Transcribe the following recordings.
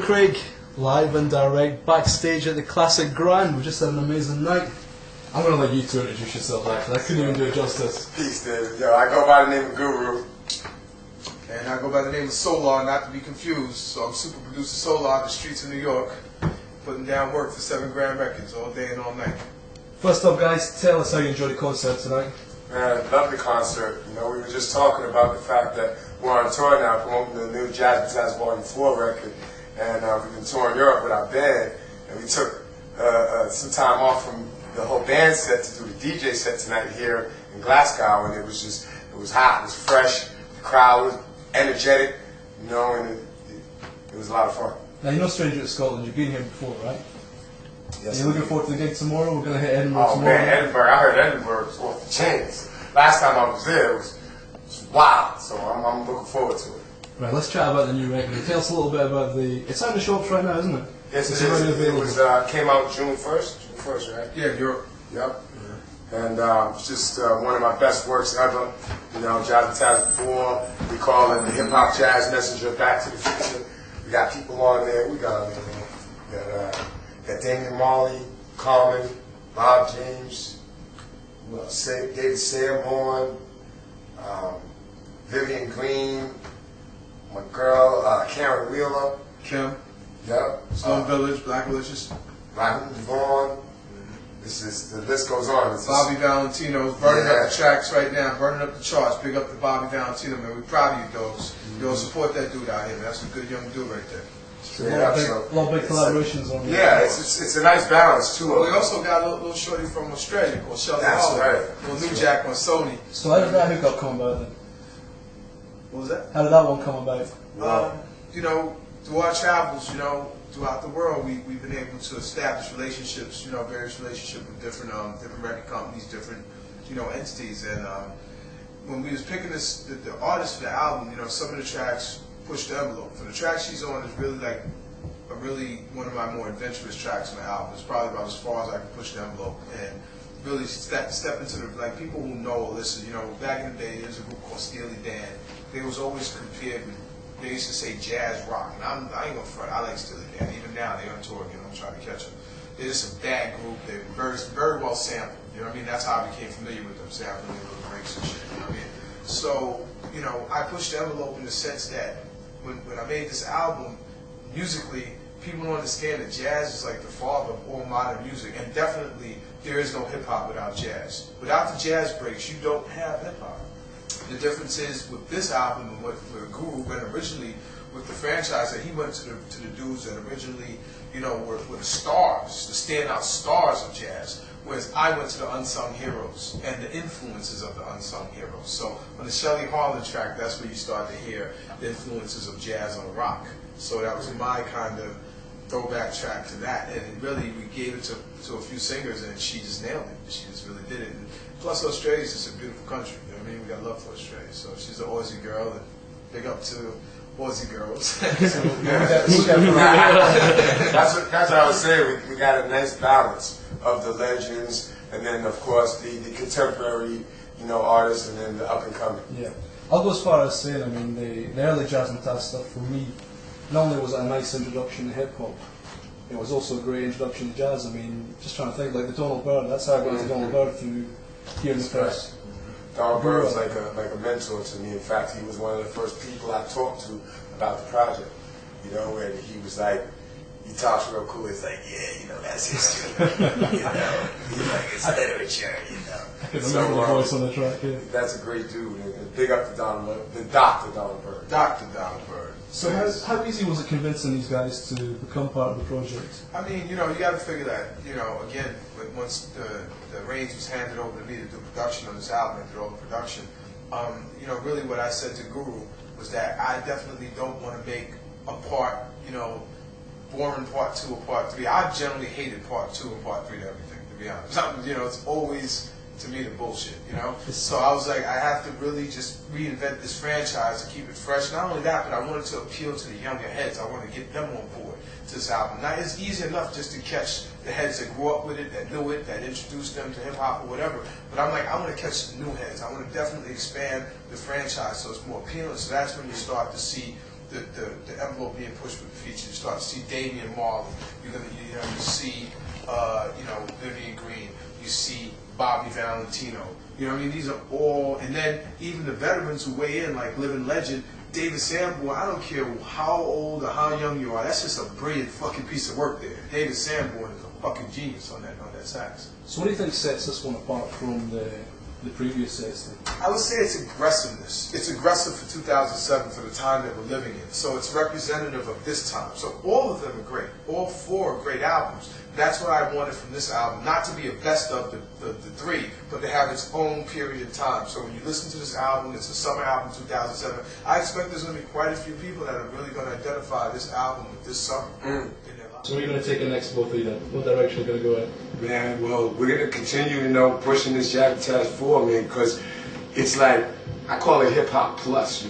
Craig, live and direct, backstage at the Classic Grand. We just had an amazing night. I'm going to let you two introduce yourself, actually. I couldn't even do it justice. Peace, David. Yo, I go by the name of Guru. And I go by the name of Solar, not to be confused. So I'm super producer Solar, the streets of New York, putting down work for 7 Grand Records all day and all night. First up, guys, tell us how you enjoyed the concert tonight. Man, love the concert. You know, we were just talking about the fact that we're on tour now, promoting the new Jazzmatazz Volume 4 record. And we've been touring Europe with our band. And we took some time off from the whole band set to do the DJ set tonight here in Glasgow. And it was hot, it was fresh, the crowd was energetic, you know, and it was a lot of fun. Now, you're no stranger to Scotland. You've been here before, right? Yes. Are you looking forward to the gig tomorrow? We're going to hit Edinburgh tomorrow. Oh man, Edinburgh! I heard Edinburgh was off the chains. Last time I was there, it was wild. So I'm looking forward to it. Right, let's chat about the new record. Tell us a little bit about the. It's out in the shops right now, isn't it? Yes, it's it is. already It available. was came out June 1st. June 1st, right? Yeah, Europe. Yep. And it's just one of my best works ever. You know, Jazzmatazz 4. We call it the hip hop jazz messenger, Back to the Future. We got people on there. We got got Damian Marley, Carmen, Bob James, David Sanborn, Vivian Green, my girl Karen Wheeler. Kim. Yep. Stone Village, Black Religious. Robin Devon. The list goes on. Bobby Valentino's burning up the tracks right now, burning up the charts. Big up to Bobby Valentino, man. We're proud of you, dogs. Yo, support that dude out here, man. That's a good young dude right there. A lot of big collaborations on there. Yeah, it's a nice balance too. Well, we also got a little shorty from Australia called Shelly That's Hall. right. Little new jack on Sony. So how did that hookup come about then? What was that? How did that one come about? You know, through our travels, you know, throughout the world, we've been able to establish relationships, you know, various relationships with different record companies, different, you know, entities. And when we was picking the artist for the album, you know, some of the tracks pushed the envelope. For the track she's on is really like one of my more adventurous tracks on the album. It's probably about as far as I can push the envelope and really step into the, like, people who know or listen. You know, back in the day, there was a group called Steely Dan. They was always compared with, they used to say jazz rock, and I ain't gonna front, I like Steely Dan. Even now, they're on tour again, I'm trying to catch them. They're just a bad group, they're very well sampled, you know what I mean? That's how I became familiar with them, sampling their little breaks and shit, you know what I mean? So, you know, I pushed the envelope in the sense that when I made this album, musically, people don't understand that jazz is like the father of all modern music, and definitely there is no hip-hop without jazz. Without the jazz breaks, you don't have hip-hop. The difference is with this album and what Guru went originally with the franchise, that he went to the dudes that originally, you know, were the stars, the standout stars of jazz, whereas I went to the unsung heroes and the influences of the unsung heroes. So on the Shelley Harlan track, that's where you start to hear the influences of jazz on rock. So that was my kind of throwback track to that, and really we gave it to a few singers, and she just nailed it. She just really did it. And plus, Australia's just a beautiful country. You know what I mean? We got love for Australia. So she's an Aussie girl, and big up to Aussie girls. That's what I was saying. We got a nice balance of the legends, and then of course the contemporary, you know, artists, and then the up and coming. Yeah, I'll go as far as saying, I mean, the early Jazzmatazz stuff for me, not only was it a nice introduction to hip hop, it was also a great introduction to jazz. I mean, just trying to think, like the Donald Byrd. That's how I got into Donald Byrd through hearing the first. Donald Byrd was like a mentor to me. In fact, he was one of the first people I talked to about the project. You know, and he was like, he talks real cool. He's like, yeah, you know, that's history. You know, he's like, it's literature. You know. I can remember the voice on the track. Yeah. That's a great dude. And big up to the Dr. Donald Byrd. Dr. Donald Byrd. So how easy was it convincing these guys to become part of the project? I mean, you know, you got to figure that, you know, again, once the reins was handed over to me to do production on this album and do all the production, you know, really what I said to Guru was that I definitely don't want to make a part, you know, boring part 2 or part 3. I generally hated part 2 and part 3 to everything, to be honest. You know, it's always, to me, the bullshit, you know? So I was like, I have to really just reinvent this franchise to keep it fresh. Not only that, but I wanted to appeal to the younger heads. I wanted to get them on board to this album. Now, it's easy enough just to catch the heads that grew up with it, that knew it, that introduced them to hip-hop or whatever. But I'm like, I want to catch the new heads. I want to definitely expand the franchise so it's more appealing. So that's when you start to see the envelope being pushed with the features. You start to see Damian Marley. You see Vivian Green. You see Bobby Valentino. You know what I mean? These are all, and then even the veterans who weigh in, like Living Legend, David Sanborn. I don't care how old or how young you are. That's just a brilliant fucking piece of work there. David Sanborn is a fucking genius on that sax. So what do you think sets this one apart from the previous sets then? I would say it's aggressiveness. It's aggressive for 2007 for the time that we're living in. So it's representative of this time. So all of them are great. All four are great albums. That's what I wanted from this album. Not to be a best of the three, but to have its own period of time. So when you listen to this album, it's a summer album 2007. I expect there's going to be quite a few people that are really going to identify this album with this summer in their lives. So where are you going to take it next, both of you then? What direction are you going to go in? Man, well, we're going to continue, pushing this Jazzmatazz forward, man, because it's like, I call it hip-hop plus,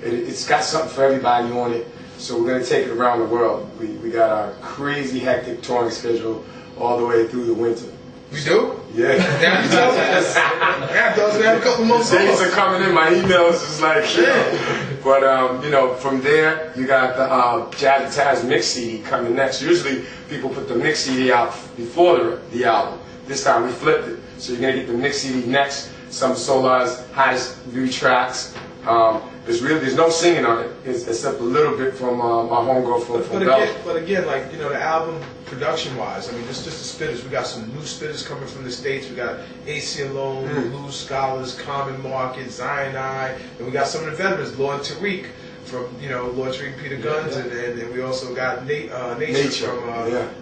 It's got something for everybody on it, so we're going to take it around the world. We got our crazy, hectic touring schedule all the way through the winter. We do? Yeah. Now you tell us. I thought we had a couple more songs. Days are coming in, my emails is like, But, from there, you got the Jazzmatazz mix CD coming next. Usually, people put the mix CD out before the album. This time, we flipped it. So you're going to get the mix CD next, some Solar's hottest new tracks. There's no singing on it, except a little bit from my homegirl from Belgium. But again, like, the album production-wise, I mean, just the spitters. We got some new spitters coming from the States. We got AC Alone, Blues Scholars, Common Market, Zion I, and we got some of the veterans, Lord Tariq from, Lord Tariq Peter Guns, and we also got Nature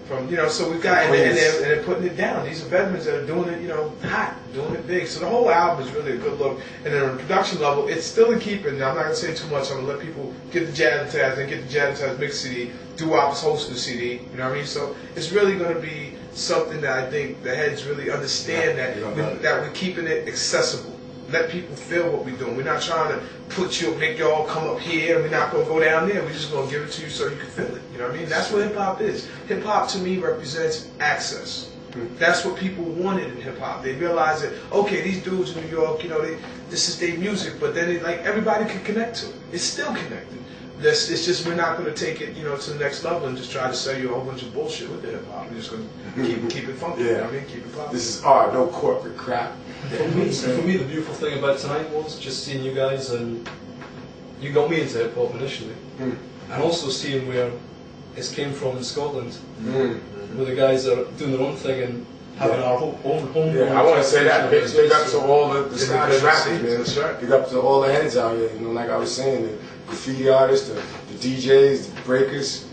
from, so we've got, and they're putting it down. These are veterans that are doing it, hot, doing it big. So the whole album is really a good look. And then on the production level, it's still in keeping. Now, I'm not going to say too much. I'm going to let people get the Jazzmatazz and get the Jazzmatazz mix CD. Doo-Wop's hosting the CD, you know what I mean? So it's really going to be something that I think the heads really understand that we're keeping it accessible. Let people feel what we're doing. We're not trying to make y'all come up here, and we're not going to go down there. We're just going to give it to you so you can feel it. You know what I mean? That's what hip-hop is. Hip-hop, to me, represents access. That's what people wanted in hip-hop. They realized that, okay, these dudes in New York, this is their music, but then everybody can connect to it. It's still connected. It's just we're not going to take it, to the next level and just try to sell you a whole bunch of bullshit with the hip-hop. We're just going to keep it funky. You know what I mean? Keep it popping. This is art, no corporate crap. For me, the beautiful thing about tonight was just seeing you guys, and you got me into hip hop initially, and also seeing where it came from in Scotland, where the guys are doing their own thing and having our own home. Yeah, I want to say that. Big up to all the Scottish rappers, man. That's right. Big up to all the heads out here. Like I was saying, the graffiti artists, the DJs, the breakers,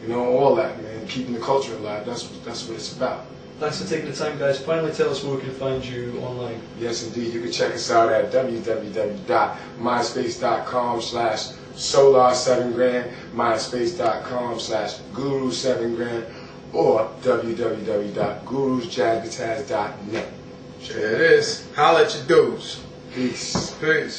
all that, man. Keeping the culture alive. That's what it's about. Thanks for taking the time, guys. Finally, tell us where we can find you online. Yes, indeed. You can check us out at www.myspace.com/Solar7grand, myspace.com/Guru7grand, or www.gurusjazzmatazz.net. There it is. Holla at your dudes. Peace. Peace.